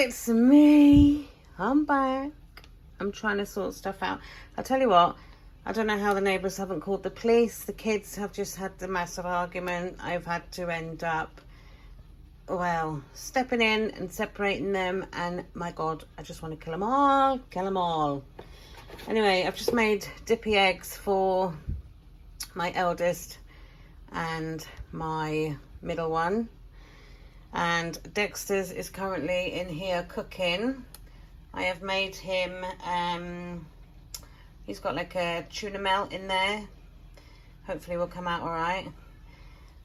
It's me. I'm back. I'm trying to sort stuff out. I'll tell you what, I don't know how the neighbours haven't called the police. The kids have just had the massive argument. I've had to end up, well, stepping in and separating them. And my God, I just want to kill them all. Kill them all. Anyway, I've just made dippy eggs for my eldest and my middle one. And Dexter's is currently in here cooking. I have made him, he's got like a tuna melt in there. Hopefully will come out all right.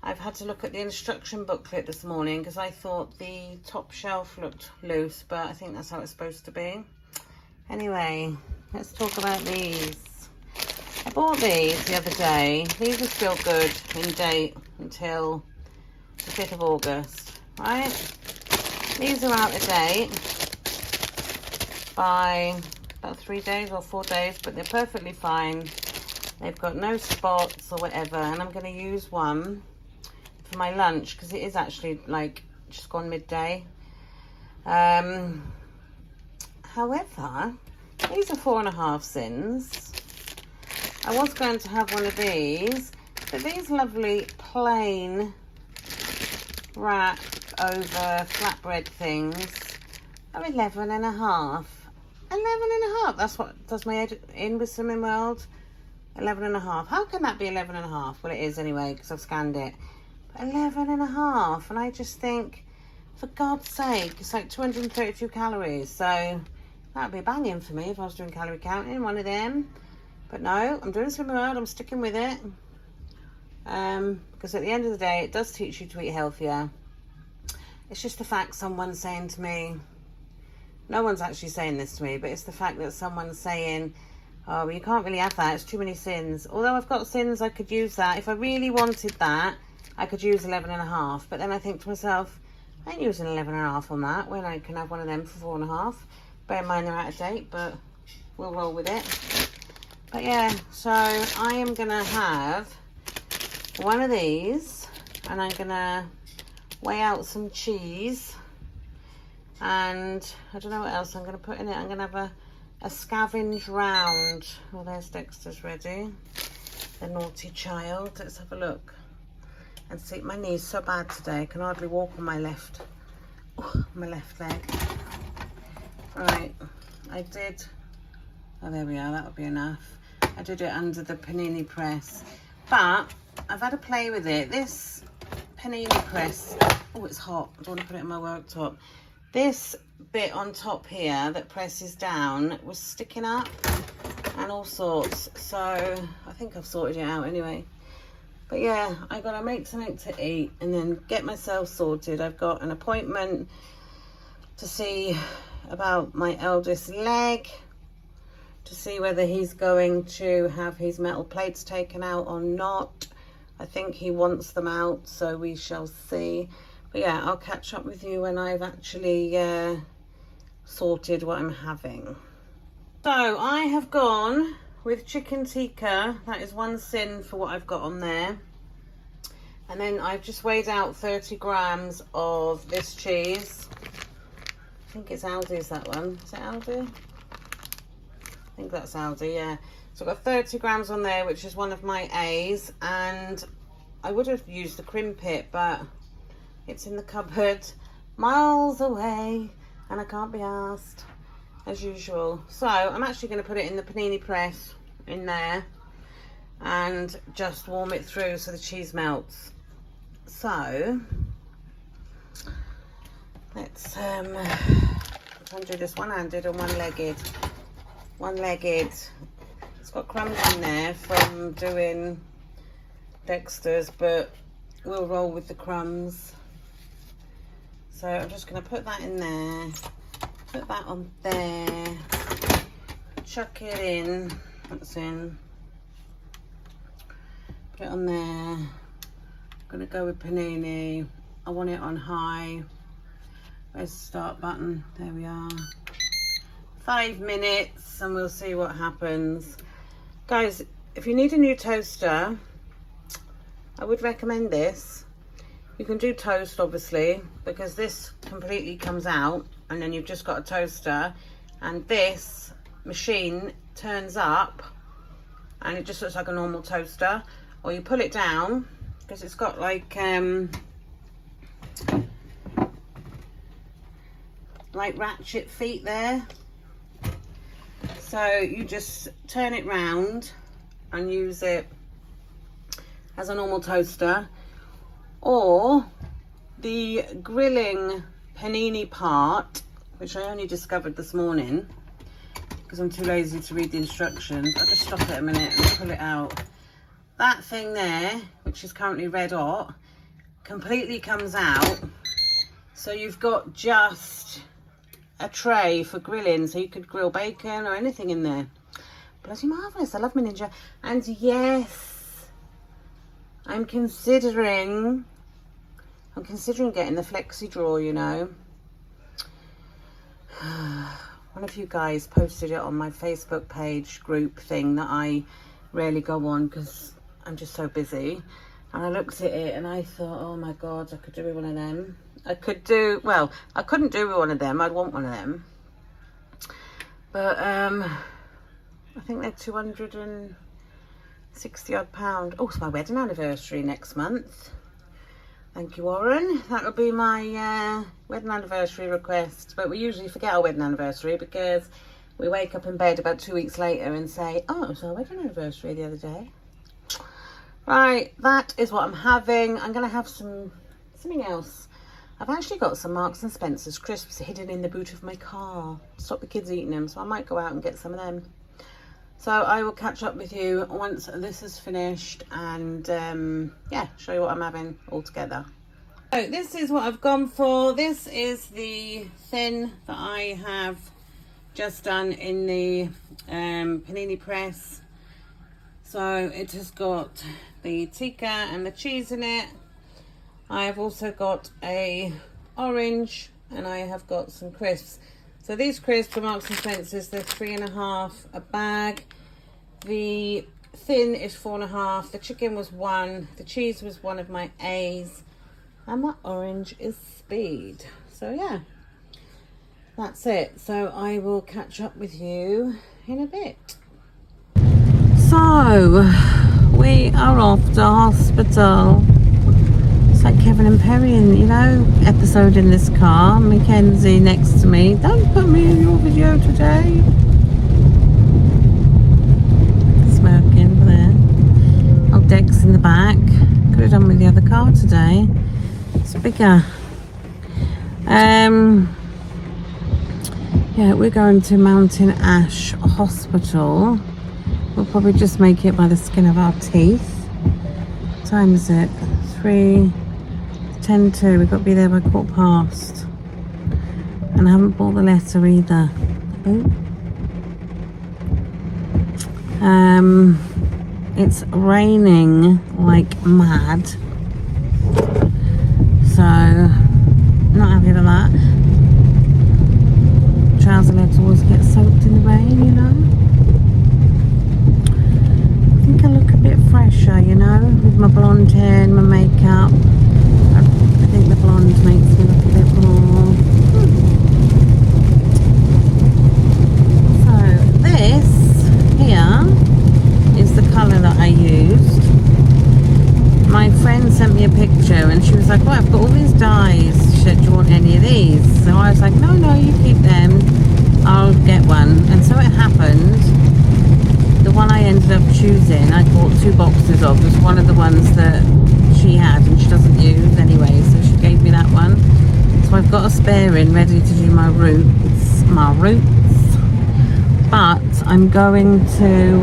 I've had to look at the instruction booklet this morning because I thought the top shelf looked loose, but I think that's how it's supposed to be. Anyway, let's talk about these. I bought these the other day. These are still good in date until the 5th of August, right? These are out of date by about 3 days or 4 days, but they're perfectly fine. They've got no spots or whatever, and I'm going to use one for my lunch because it is actually like just gone midday. However, these are 4.5 sins. I was going to have one of these, but these lovely plain wrap over flatbread things are 11.5. 11.5. That's what does my head in with Slimming World. 11.5. How can that be 11.5? Well, it is anyway because I've scanned it. But 11.5, and I just think, for God's sake, it's like 232 calories. So that'd be banging for me if I was doing calorie counting. One of them. But no, I'm doing Slimming World. I'm sticking with it. Because at the end of the day, it does teach you to eat healthier. It's just the fact someone's saying to me, no one's actually saying this to me, but it's the fact that someone's saying, oh, well, you can't really have that. It's too many sins. Although I've got sins, I could use that. If I really wanted that, I could use 11.5. But then I think to myself, I ain't using 11.5 on that when I can have one of them for 4.5. Bear in mind they're out of date, but we'll roll with it. But yeah, so I am going to have one of these, and I'm going to weigh out some cheese. And I don't know what else I'm going to put in it. I'm going to have a scavenge round. Oh, there's Dexter's ready. The naughty child. Let's have a look. And see, my knee's so bad today. I can hardly walk on my left leg. Right, I did. Oh, there we are. That would be enough. I did it under the panini press. But I've had a play with it. This panini press. Oh, it's hot. I don't want to put it in my worktop. This bit on top here that presses down was sticking up and all sorts. So I think I've sorted it out anyway. But yeah, I got to make something to eat and then get myself sorted. I've got an appointment to see about my eldest leg, to see whether he's going to have his metal plates taken out or not. I think he wants them out, so we shall see. But yeah, I'll catch up with you when I've actually sorted what I'm having. So I have gone with chicken tikka. That is 1 sin for what I've got on there. And then I've just weighed out 30 grams of this cheese. I think it's Aldi's, that one. Is it Aldi? I think that's Aldi, yeah. So I've got 30 grams on there, which is one of my A's. And I would have used the Crimpet, but it's in the cupboard miles away and I can't be asked as usual. So I'm actually going to put it in the panini press in there and just warm it through so the cheese melts. So let's try and do this one-handed and one-legged. One-legged. It's got crumbs in there from doing Dexter's, but we'll roll with the crumbs. So I'm just going to put that in there, put that on there, chuck it in, that's in, put it on there. I'm going to go with panini. I want it on high. Where's the start button? There we are. 5 minutes and we'll see what happens. Guys, if you need a new toaster, I would recommend this. You can do toast, obviously, because this completely comes out and then you've just got a toaster, and this machine turns up and it just looks like a normal toaster. Or you pull it down because it's got like ratchet feet there, so you just turn it round and use it as a normal toaster. Or the grilling panini part, which I only discovered this morning because I'm too lazy to read the instructions. I'll just stop it a minute and pull it out. That thing there, which is currently red hot, completely comes out, so you've got just a tray for grilling, so you could grill bacon or anything in there. Bloody marvellous. I love my Ninja. And yes, I'm considering getting the flexi drawer, you know. One of you guys posted it on my Facebook page group thing that I rarely go on because I'm just so busy. And I looked at it and I thought, oh my God, I could do with one of them. I couldn't do with one of them. I'd want one of them. But I think they're 260 odd pound. Oh, it's my wedding anniversary next month. Thank you, Warren. That'll be my wedding anniversary request. But we usually forget our wedding anniversary because we wake up in bed about 2 weeks later and say, oh, it was our wedding anniversary the other day. Right, that is what I'm having. I'm going to have something else. I've actually got some Marks and Spencer's crisps hidden in the boot of my car. Stop the kids eating them, so I might go out and get some of them. So I will catch up with you once this is finished and yeah, show you what I'm having all together. So this is what I've gone for. This is the thin that I have just done in the panini press. So it has got the tikka and the cheese in it. I have also got a orange and I have got some crisps. So these crisps are Marks and Spencer's. They're 3.5 a bag. The thin is 4.5. The chicken was 1. The cheese was one of my A's. And my orange is Speed. So yeah, that's it. So I will catch up with you in a bit. So we are off to hospital. It's like Kevin and Perry in, you know, episode in this car. Mackenzie next to me. Don't put me in your video today. Smirking there. Old Dex in the back. Could have done with the other car today. It's bigger. Yeah, we're going to Mountain Ash Hospital. We'll probably just make it by the skin of our teeth. What time is it? 10 to. We've got to be there by 15:15. And I haven't bought the letter either. It's raining like mad. So, not happy with that. Trouser legs always get soaked in the rain, you know. I think I look a bit fresher, you know, with my blonde hair and my makeup. I think the blonde makes me look a bit more. So this here is the colour that I used. My friend sent me a picture and she was like, oh, I've got all these dyes. She said, do you want any of these? So I was like, no, you keep them. I'll get one. And so it happened. The one I ended up choosing, I bought 2 boxes of, was one of the ones that she had and she doesn't use anyway, so she gave me that one. So I've got a spare in ready to do my roots. But I'm going to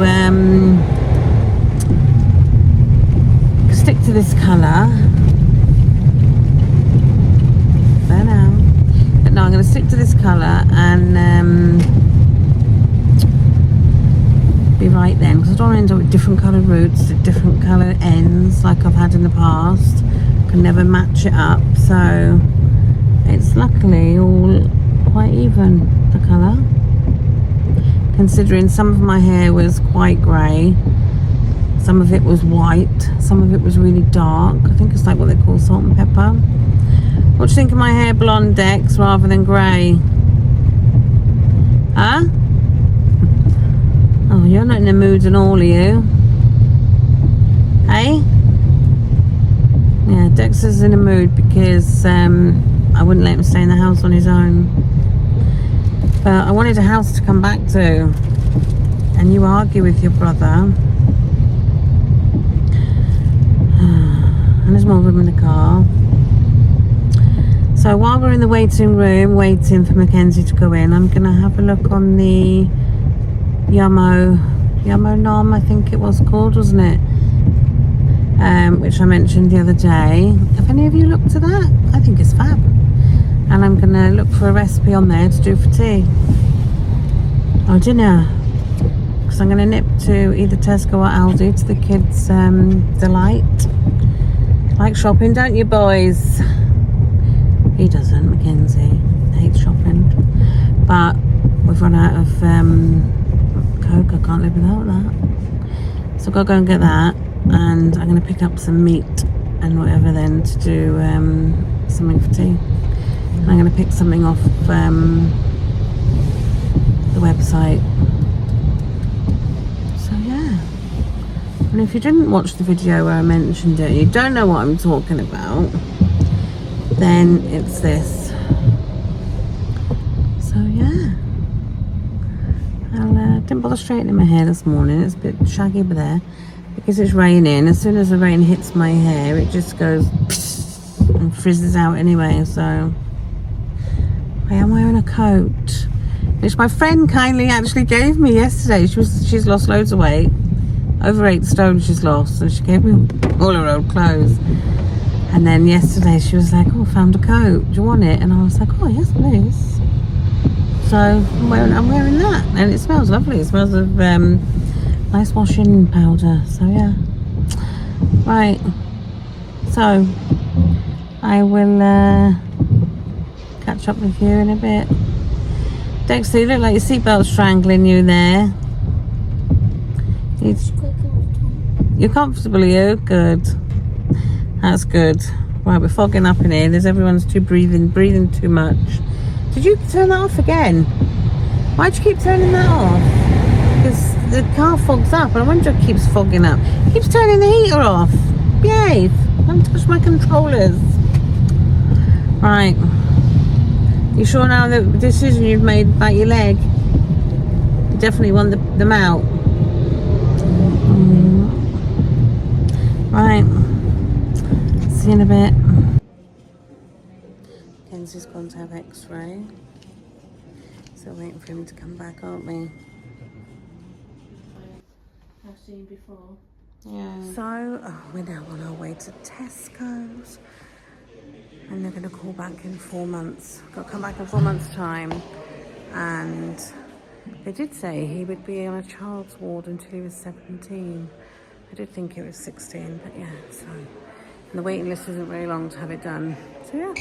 stick to this colour. There now. But no, I'm going to stick to this colour and be right then, because I don't want to end up with different coloured roots at different coloured ends like I've had in the past. Can never match it up, so it's luckily all quite even, the colour, considering some of my hair was quite grey, some of it was white, some of it was really dark. I think it's like what they call salt and pepper. What do you think of my hair blonde, Dex, rather than grey? Huh? Oh, you're not in the mood at all, are you? Hey? Yeah, Dexter's in a mood because I wouldn't let him stay in the house on his own. But I wanted a house to come back to. And you argue with your brother. And there's more room in the car. So while we're in the waiting room, waiting for Mackenzie to go in, I'm going to have a look on the Yummo Nom, I think it was called, wasn't it? Which I mentioned the other day. Have any of you looked at that? I think it's fab. And I'm going to look for a recipe on there to do for tea. Or dinner. Because I'm going to nip to either Tesco or Aldi to the kids' delight. Like shopping, don't you, boys? He doesn't, Mackenzie. Hates shopping. But we've run out of Coke. I can't live without that. So I've got to go and get that. And I'm going to pick up some meat and whatever then to do something for tea. And I'm going to pick something off the website. So yeah. And if you didn't watch the video where I mentioned it, you don't know what I'm talking about, then it's this. So yeah. I didn't bother straightening my hair this morning. It's a bit shaggy over there because it's raining. As soon as the rain hits my hair, it just goes and frizzes out anyway. So I am wearing a coat, which my friend kindly actually gave me yesterday. She's lost loads of weight, over 8 stone she's lost, and she gave me all her old clothes. And then yesterday she was like, "Oh, I found a coat. Do you want it?" And I was like, "Oh yes, please." So I'm wearing that, and it smells lovely. It smells of nice washing powder. So yeah, right. So I will catch up with you in a bit. Dexter, you look like your seatbelt's strangling you there. You're comfortable, are you? Good. That's good. Right, we're fogging up in here. Everyone's breathing too much. Did you turn that off again? Why'd you keep turning that off? Because the car fogs up, and I wonder if it keeps fogging up. It keeps turning the heater off. Behave. Don't touch my controllers. Right. You sure now that the decision you've made about your leg? You definitely want them out. Right. See you in a bit. Kenzie's gone to have x-ray. So waiting for him to come back, aren't we? I've seen before. Yeah. So we're now on our way to Tesco's. And they're going to call back in 4 months. Got to come back in 4 months' time. And they did say he would be on a child's ward until he was 17. I did think it was 16, but yeah, so. And the waiting list isn't very long to have it done. So yeah,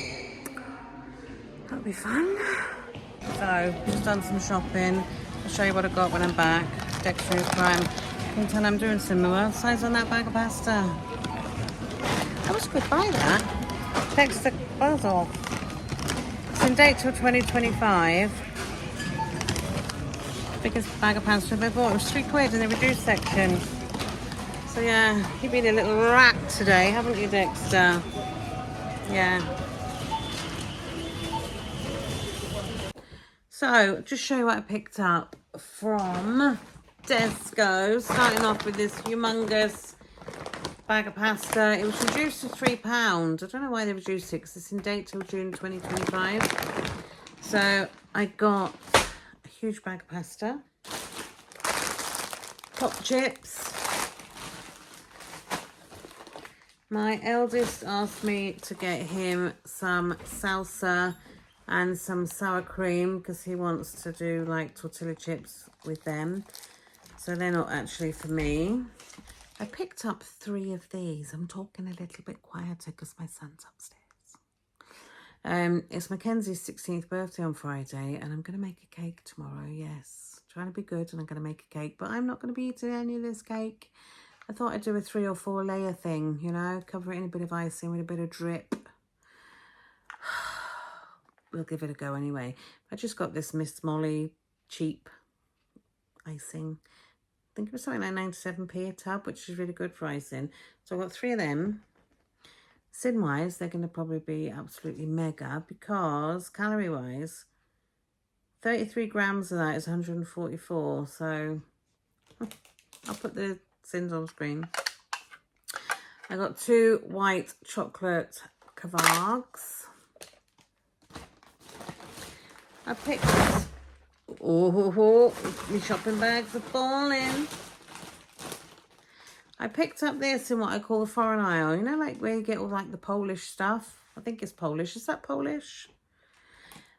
that'll be fun. So, just done some shopping. I'll show you what I got when I'm back. Dexter is prime. You can tell I'm doing similar. What size on that bag of pasta? I wish I could buy that. Dexter, buzz off. It's in date till 2025. Biggest bag of pasta I've ever bought. It was £3 in the reduced section. So yeah, you've been a little rat today, haven't you, Dexter? Yeah. So, just show you what I picked up from Tesco. Starting off with this humongous bag of pasta. It was reduced to £3. I don't know why they reduced it because it's in date till June 2025. So, I got a huge bag of pasta. Pop chips. My eldest asked me to get him some salsa and some sour cream because he wants to do like tortilla chips with them. So they're not actually for me. I picked up 3 of these. I'm talking a little bit quieter because my son's upstairs. It's Mackenzie's 16th birthday on Friday and I'm going to make a cake tomorrow, yes. Trying to be good and I'm going to make a cake, but I'm not going to be eating any of this cake. I thought I'd do a 3 or 4 layer thing, you know, cover it in a bit of icing with a bit of drip. We'll give it a go anyway. I just got this Miss Molly cheap icing. I think it was something like 97p a tub, which is really good for icing. So I've got 3 of them. Sin wise, they're going to probably be absolutely mega, because calorie wise, 33 grams of that is 144. So I'll put the sins on screen. I got 2 white chocolate Kavargs. I picked, oh, my shopping bags are falling. I picked up this in what I call the foreign aisle. You know, like where you get all like the Polish stuff. I think it's Polish. Is that Polish?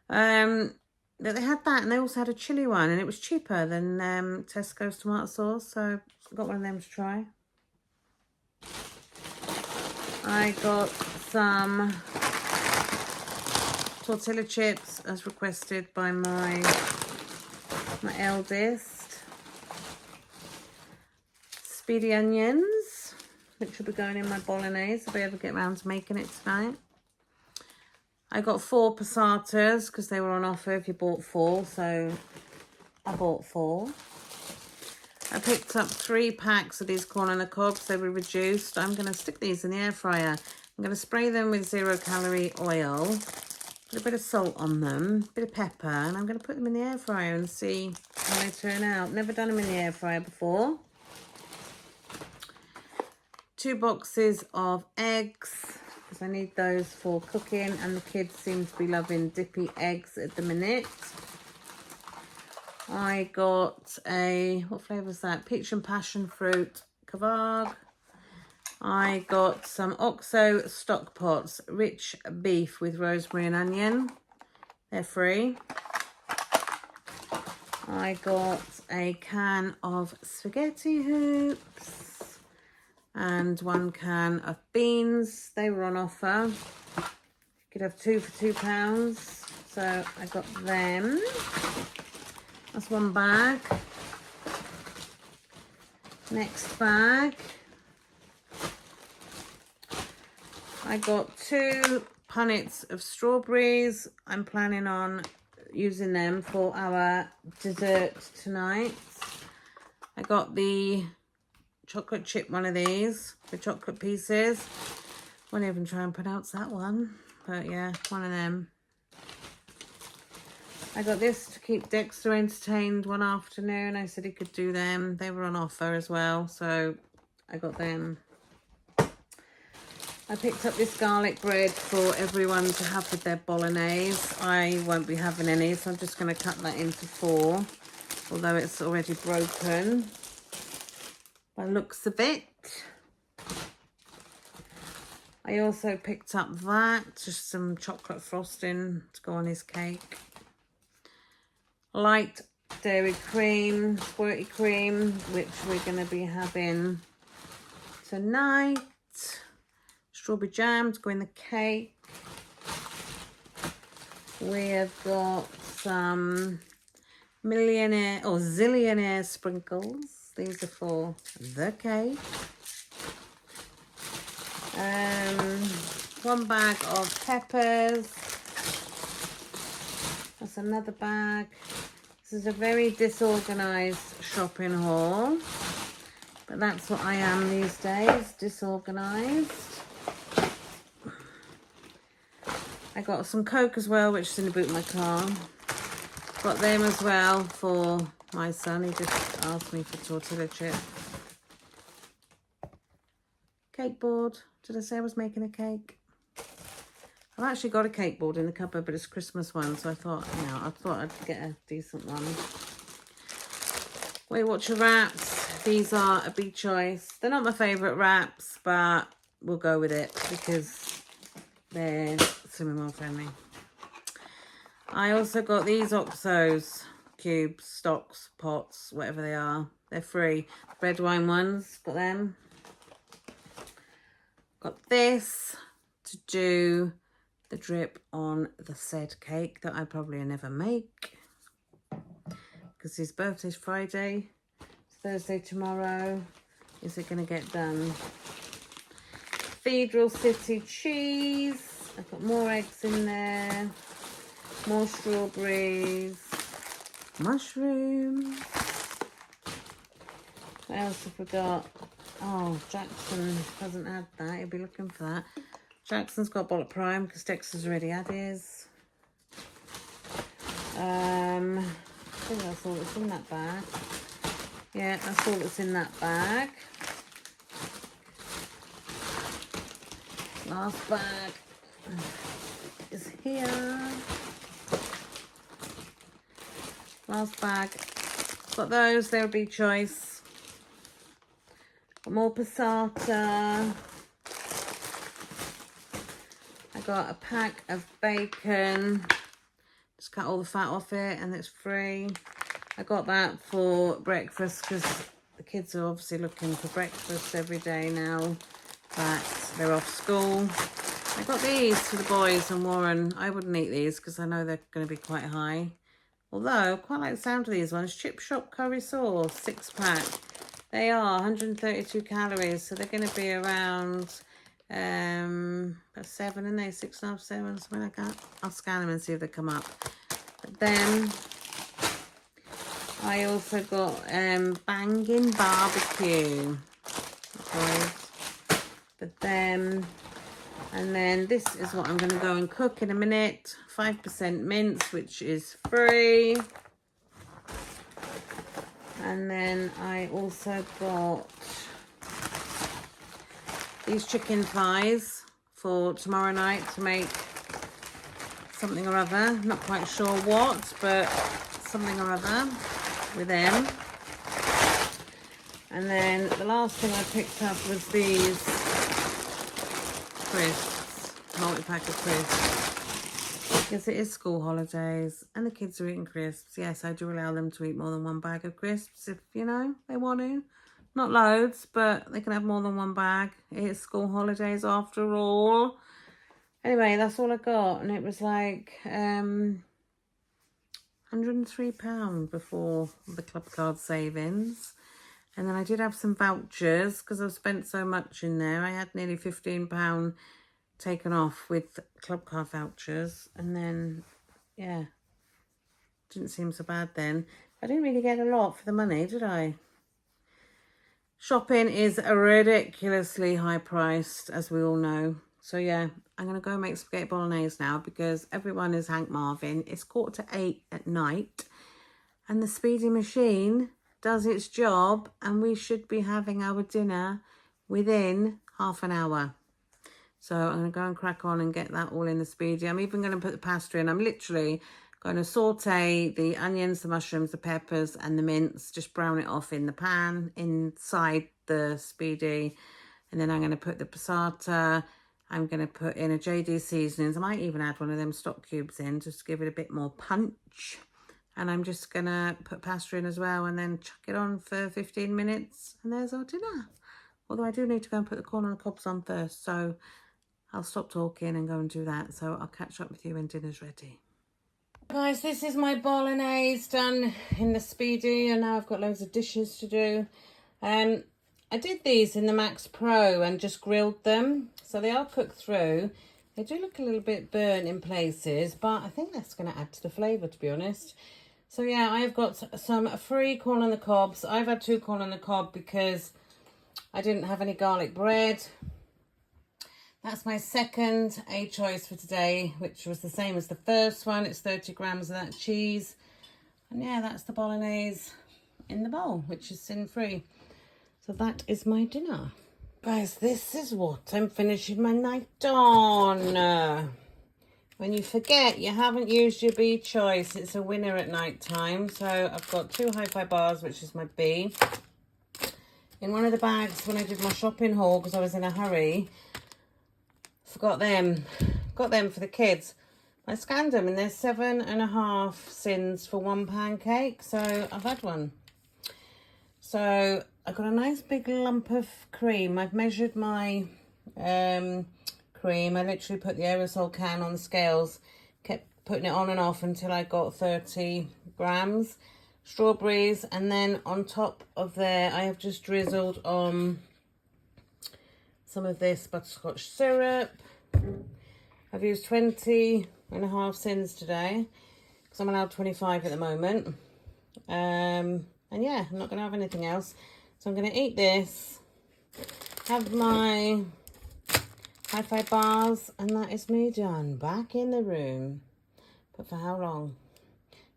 That they had that, and they also had a chili one, and it was cheaper than Tesco's tomato sauce. So I got one of them to try. I got some tortilla chips as requested by my eldest. Speedy onions, which will be going in my bolognese if I ever get around to making it tonight. I got 4 passatas because they were on offer if you bought 4, so I bought 4. I picked up 3 packs of these corn on the cobs. They were reduced. I'm going to stick these in the air fryer. I'm going to spray them with 0-calorie oil, put a bit of salt on them, a bit of pepper, and I'm going to put them in the air fryer and see how they turn out. Never done them in the air fryer before. 2 boxes of eggs, because I need those for cooking, and the kids seem to be loving dippy eggs at the minute. I got a, what flavour is that? Peach and passion fruit Kavarg. I got some OXO stock pots, rich beef with rosemary and onion. They're free. I got a can of spaghetti hoops and 1 can of beans. They were on offer. You could have 2 for £2. So I got them. That's 1 bag. Next bag. I got 2 punnets of strawberries. I'm planning on using them for our dessert tonight. I got the chocolate chip one of these, the chocolate pieces. Won't even try and pronounce that one, but yeah, one of them. I got this to keep Dexter entertained one afternoon. I said he could do them. They were on offer as well, so I got them. I picked up this garlic bread for everyone to have with their bolognese. I won't be having any, so I'm just going to cut that into 4, although it's already broken by the looks of it. I also picked up that, just some chocolate frosting to go on his cake. Light dairy cream, squirty cream, which we're going to be having tonight. Strawberry jam to go in the cake. We have got some millionaire or zillionaire sprinkles. These are for the cake. 1 bag of peppers. That's another bag. This is a very disorganized shopping haul, but that's what I am these days, disorganized. I got some Coke as well, which is in the boot of my car. Got them as well for my son. He just asked me for tortilla chips. Cake board. Did I say I was making a cake? I've actually got a cake board in the cupboard, but it's a Christmas one, so I thought, you know, I'd get a decent one. Weight Watcher wraps. These are a big choice. They're not my favourite wraps, but we'll go with it because they're swimming well friendly. I also got these OXOs cubes, stocks, pots, whatever they are. They're free. Red wine ones, got them. Got this to do the drip on the said cake that I probably never make because his birthday's Friday. It's Thursday tomorrow. Is it going to get done? Cathedral City cheese. I've got more eggs in there. More strawberries. mushrooms. What else have we got? Oh, Jackson hasn't had that. He'll be looking for that. Jackson's got Bollock Prime because Dexter's already had his. I think that's all that's in that bag. Yeah, that's all that's in that bag. Last bag is here. Last bag. Got those, they'll be choice. Got more passata. I got a pack of bacon. Just cut all the fat off it and it's free. I got that for breakfast because the kids are obviously looking for breakfast every day now that they're off school. I got these for the boys and Warren. I wouldn't eat these because I know they're going to be quite high. Although, I quite like the sound of these ones. Chip Shop Curry Sauce, 6-pack. They are 132 calories, so they're going to be around 7, and they 6.5, 7, something like that. I'll scan them and see if they come up. But then I also got Bangin' Barbecue. Okay. But then, and then this is what I'm going to go and cook in a minute. 5% mince, which is free. And then I also got these chicken thighs for tomorrow night to make something or other. Not quite sure what, but something or other with them. And then the last thing I picked up was these crisps, multi-pack of crisps. Because it is school holidays and the kids are eating crisps. Yes, I do allow them to eat more than one bag of crisps if, you know, they want to. Not loads, but they can have more than one bag. It is school holidays after all. Anyway, that's all I got. And it was like £103 before the club card savings. And then I did have some vouchers because I've spent so much in there. I had nearly £15 taken off with club card vouchers, and then yeah, didn't seem so bad then. I didn't really get a lot for the money, did I? Shopping is ridiculously high priced, as we all know. So yeah, I'm gonna go make spaghetti bolognese now because everyone is Hank Marvin. It's 7:45 at night and the speedy machine does its job and we should be having our dinner within half an hour. So I'm going to go and crack on and get that all in the speedy. I'm even going to put the pasta in. I'm literally going to saute the onions, the mushrooms, the peppers and the mince. Just brown it off in the pan inside the speedy. And then I'm going to put the passata. I'm going to put in a JD Seasonings. I might even add one of them stock cubes in just to give it a bit more punch. And I'm just going to put pasta in as well and then chuck it on for 15 minutes. And there's our dinner. Although I do need to go and put the corn on the cobs on first. So I'll stop talking and go and do that. So I'll catch up with you when dinner's ready. Guys, this is my bolognese done in the speedy, and now I've got loads of dishes to do. I did these in the Max Pro and just grilled them. So they are cooked through. They do look a little bit burnt in places, but I think that's going to add to the flavour, to be honest. So yeah, I've got some free corn on the cobs. I've had 2 corn on the cob because I didn't have any garlic bread. That's my second A choice for today, which was the same as the first one. It's 30 grams of that cheese. And yeah, that's the bolognese in the bowl, which is sin-free. So that is my dinner. Guys, this is what I'm finishing my night on. When you forget you haven't used your B choice, it's a winner at night time. So I've got 2 hi-fi bars, which is my B. In one of the bags when I did my shopping haul, because I was in a hurry, forgot them. Got them for the kids. I scanned them and they're 7.5 sins for 1 pancake. So I've had one. So I got a nice big lump of cream. I've measured my cream. I literally put the aerosol can on the scales, kept putting it on and off until I got 30 grams. Strawberries, and then on top of there I have just drizzled on some of this butterscotch syrup. I've used 20.5 sins today because I'm allowed 25 at the moment. And yeah, I'm not going to have anything else. So I'm going to eat this, have my hi-fi bars, and that is me done. Back in the room. But for how long?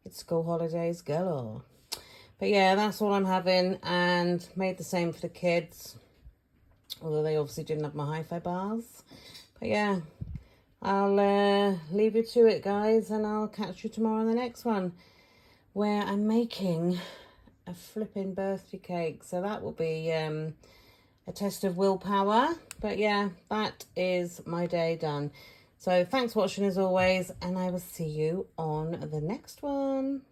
It's school holidays galore. But yeah, that's all I'm having, and made the same for the kids. Although they obviously didn't have my hi-fi bars. But yeah, I'll leave you to it, guys, and I'll catch you tomorrow on the next one, where I'm making a flipping birthday cake. So that will be a test of willpower. But yeah, that is my day done. So thanks for watching as always, and I will see you on the next one.